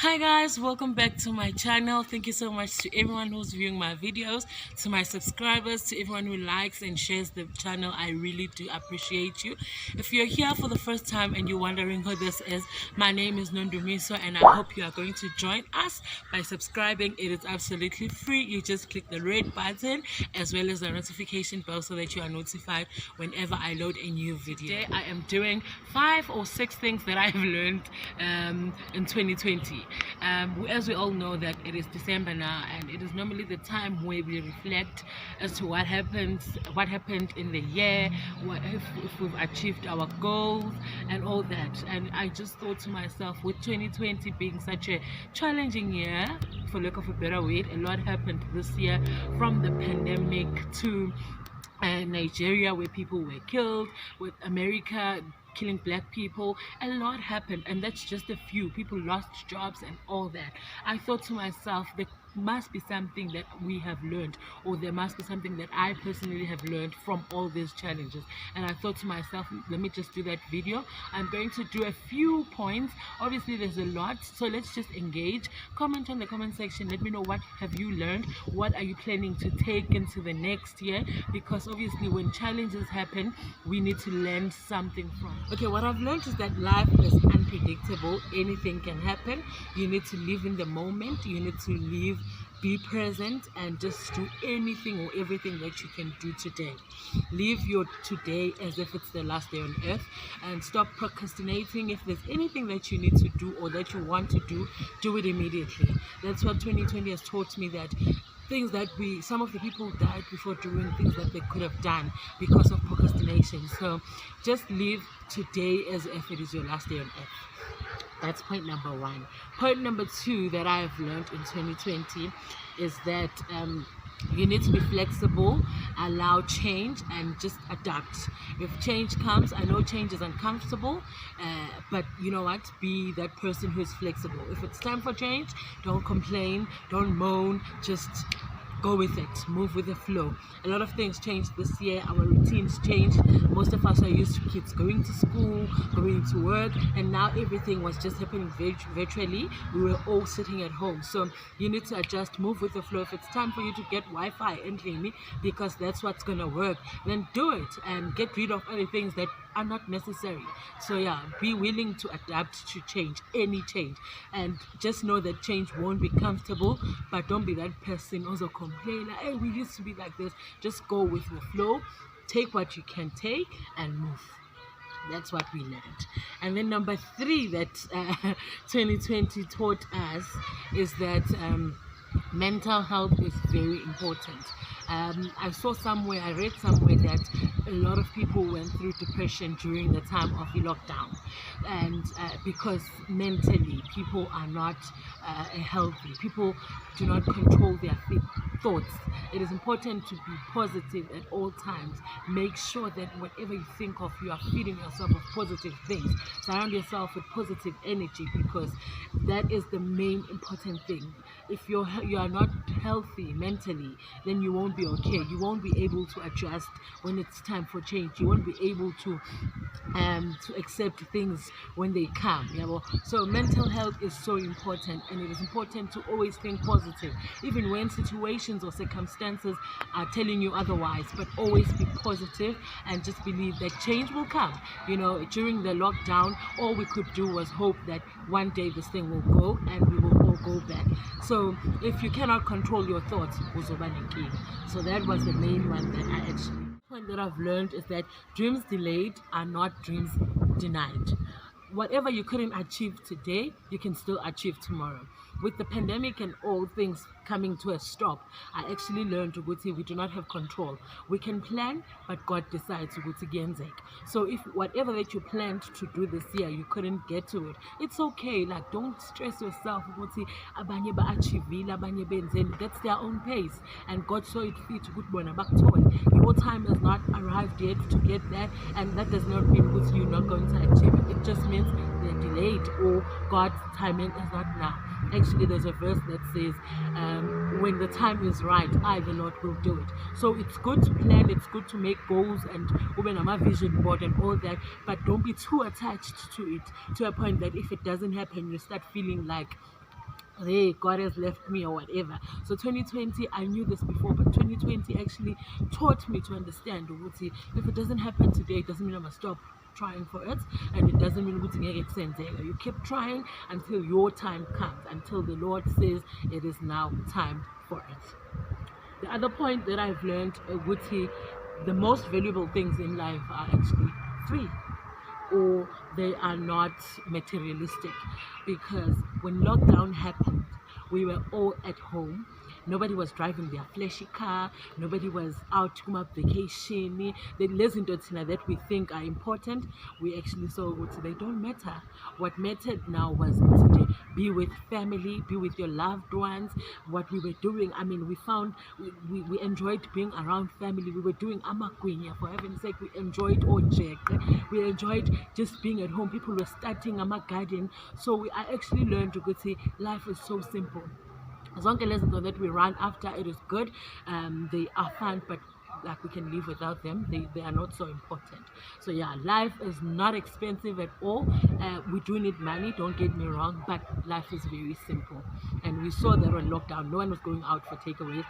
Hi guys, welcome back to my channel. Thank you so much to everyone who's viewing my videos, to my subscribers, to everyone who likes and shares the channel. I really do appreciate you. If you're here for the first time and you're wondering who this is, my name is Nonduh, and I hope you are going to join us by subscribing. It is absolutely free. You just click the red button as well as the notification bell so that you are notified whenever I load a new video. Today I am doing 5 or 6 things that I have learned in 2020. As we all know that it is December now, and it is normally the time where we reflect as to what happened in the year, if we've achieved our goals and all that. And I just thought to myself, with 2020 being such a challenging year, for lack of a better word, a lot happened this year, from the pandemic to Nigeria, where people were killed, with America killing black people. A lot happened, and that's just a few. People lost jobs and all that. I thought to myself, there must be something that we have learned, or there must be something that I personally have learned from all these challenges. And I thought to myself, let me just do that video. I'm going to do a few points. Obviously there's a lot, so let's just engage. Comment on the comment section. Let me know, what have you learned? What are you planning to take into the next year? Because obviously when challenges happen, we need to learn something from. Okay, what I've learned is that life is unpredictable. Anything can happen. You need to live in the moment. You need to live, be present, and just do anything or everything that you can do today. Live your today as if it's the last day on earth, and stop procrastinating. If there's anything that you need to do or that you want to do it immediately. That's what 2020 has taught me, that things that some of the people died before doing things that they could have done because of procrastination. So just live today as if it is your last day on earth. That's point number 1. Point number 2 that I have learned in 2020 is that you need to be flexible, allow change, and just adapt. If change comes, I know change is uncomfortable, but you know what? Be that person who is flexible. If it's time for change, don't complain, don't moan, just go with it, move with the flow. A lot of things changed this year. Our routines changed. Most of us are used to kids going to school, going to work, and now everything was just happening virtually. We were all sitting at home, so you need to adjust, move with the flow. If it's time for you to get Wi-Fi and me, because that's what's gonna work, then do it and get rid of other things that are not necessary. So yeah, be willing to adapt to change, any change, and just know that change won't be comfortable, but don't be that person also complain, hey, we used to be like this. Just go with the flow, take what you can take and move. That's what we learned. And then number 3 that 2020 taught us is that mental health is very important. I read somewhere that a lot of people went through depression during the time of the lockdown, and because mentally people are not healthy, people do not control their thoughts. It is important to be positive at all times. Make sure that whatever you think of, you are feeding yourself with positive things. Surround yourself with positive energy, because that is the main important thing. If you are not healthy mentally, then you won't be okay. You won't be able to adjust when it's time for change. You won't be able to accept things when they come. So mental health is so important, and it is important to always think positive, even when situations or circumstances are telling you otherwise. But always be positive and just believe that change will come. During the lockdown, all we could do was hope that one day this thing will go and we will all go back. So if you cannot control your thoughts, so that was the main one that I actually. Point that I've learned is that dreams delayed are not dreams denied. Whatever you couldn't achieve today, you can still achieve tomorrow. With the pandemic and all things coming to a stop, I actually learned to we do not have control. We can plan, but God decides to So if whatever that you planned to do this year, you couldn't get to it, it's okay. Like, don't stress yourself. That's their own pace, and God saw it fit. Your time has not arrived yet to get there, and that does not mean that you're not going to achieve it. It just means they're delayed, or God's timing is not now. Actually, there's a verse that says, when the time is right, I, the Lord, will do it. So it's good to plan, it's good to make goals and open a vision board and all that, but don't be too attached to it, to a point that if it doesn't happen, you start feeling like hey, God has left me or whatever. So 2020, I knew this before, but 2020 actually taught me to understand ukuthi if it doesn't happen today, it doesn't mean I must stop trying for it, and it doesn't mean ukuthi ngeke kusenzeka. You keep trying until your time comes, until the Lord says it is now time for it. The other point that I've learned, ukuthi the most valuable things in life are actually free, or they are not materialistic, because when lockdown happened, we were all at home. Nobody was driving their flashy car, nobody was out on vacation. The lessons that we think are important, we actually saw what they don't matter. What mattered now was to be with family, be with your loved ones. What we were doing, I mean, we found we enjoyed being around family. We were doing amakwinya, for heaven's sake. We enjoyed ojek. We enjoyed just being at home. People were starting a garden. So I actually learned to say life is so simple. Zonke lezinto that we run after, it is good. They are fun, but like we can live without them. They are not so important. So yeah, life is not expensive at all. We do need money, don't get me wrong, but life is very simple. And we saw that on lockdown, no one was going out for takeaways.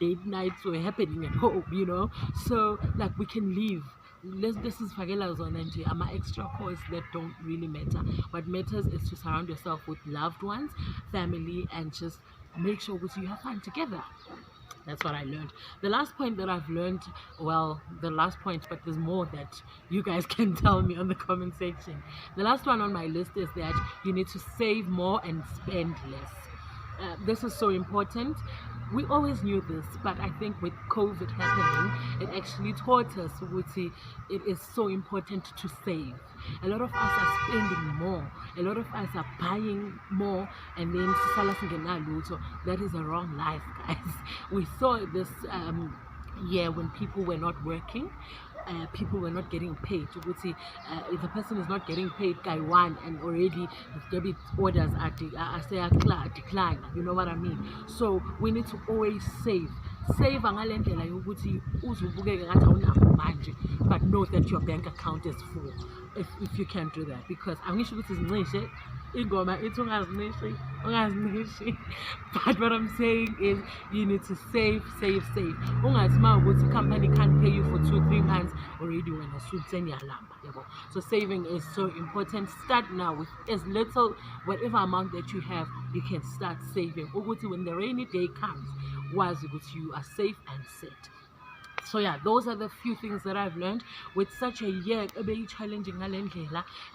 Date nights were happening at home, you know. So like we can live. This is Fagela Zonanti. I'm extra course that don't really matter. What matters is to surround yourself with loved ones, family, and just make sure that you have fun together. That's what I learned. The last point that I've learned, well, the last point, but there's more that you guys can tell me on the comment section. The last one on my list is that you need to save more and spend less. This is so important. We always knew this, but I think with COVID happening, it actually taught us it is so important to save. A lot of us are spending more. A lot of us are buying more, and then so that is a wrong life, guys. We saw this year when people were not working. People were not getting paid. If a person is not getting paid, guy one, and already debit orders are decline. You know what I mean? So we need to always save. Save angalendlela yokuthi uzubukeke ngathi awunakho manje, but know that your bank account is full. If you can do that, because angisho ukuthi zincishe ingoma ithi ungazinishi. But what I'm saying is you need to save. Ungathi mawukuthi company can't pay you for 2-3 months, already when a suit yalamba. So saving is so important. Start now with as little, whatever amount that you have, you can start saving. Ukuthi when the rainy day comes, you are safe and set. So yeah, those are the few things that I've learned with such a year, very challenging.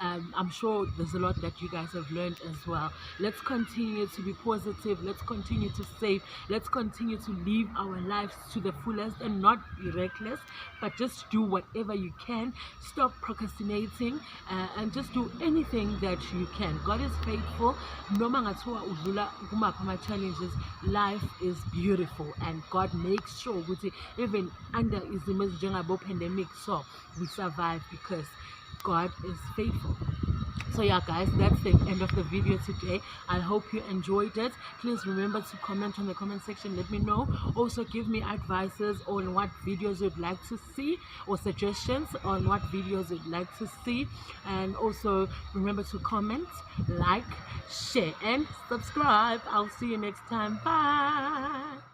I'm sure there's a lot that you guys have learned as well. Let's continue to be positive. Let's continue to save. Let's continue to live our lives to the fullest and not be reckless, but just do whatever you can. Stop procrastinating and just do anything that you can. God is faithful. No matter what challenges, life is beautiful, and God makes sure even under izimo pandemic, so we survive because God is faithful. So yeah, guys, that's the end of the video today. I hope you enjoyed it. Please remember to comment on the comment section. Let me know. Also give me advices on what videos you'd like to see, or suggestions on what videos you'd like to see. And also remember to comment, like, share, and subscribe. I'll see you next time. Bye.